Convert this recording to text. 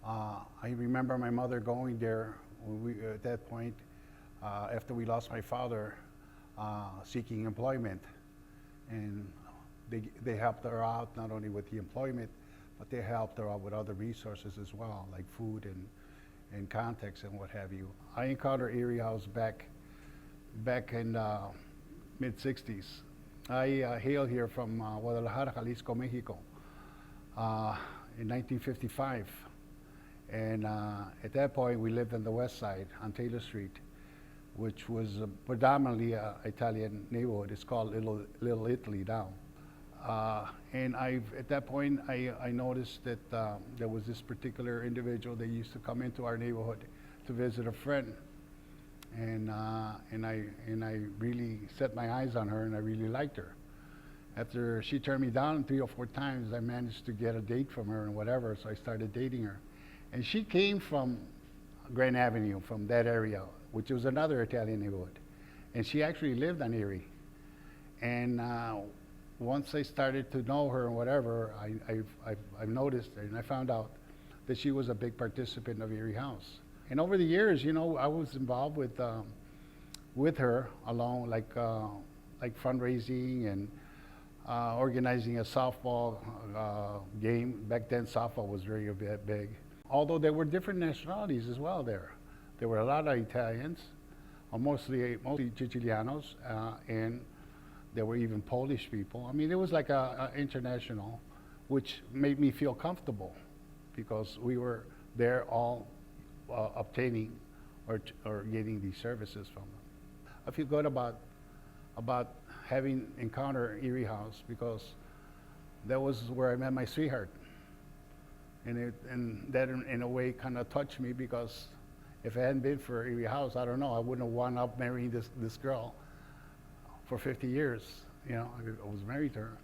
I remember my mother going there when at that point, after we lost my father, seeking employment. And they helped her out not only with the employment, but they helped her out with other resources as well, like food and contacts and what have you. I encountered Erie House back in mid-60s. I hail here from Guadalajara, Jalisco, Mexico, in 1955. And at that point, we lived on the west side on Taylor Street, which was predominantly an Italian neighborhood. It's called Little Italy now. And at that point, I noticed that there was this particular individual that used to come into our neighborhood to visit a friend. And I really set my eyes on her, and I really liked her. After she turned me down 3 or 4 times, I managed to get a date from her and whatever, so I started dating her. And she came from Grand Avenue, from that area, which was another Italian neighborhood. And she actually lived on Erie. And once I started to know her and whatever, I noticed and I found out that she was a big participant of Erie House. And over the years, you know, I was involved with her along, like fundraising and organizing a softball game. Back then, softball was very big. Although there were different nationalities as well there. There were a lot of Italians, mostly Sicilianos, and there were even Polish people. I mean, it was like a international, which made me feel comfortable because we were there all obtaining or getting these services from them. I feel good about having encountered Erie House because that was where I met my sweetheart. And that in a way kind of touched me because if it hadn't been for Erie House, I don't know, I wouldn't have wound up marrying this girl for 50 years. You know, I was married to her.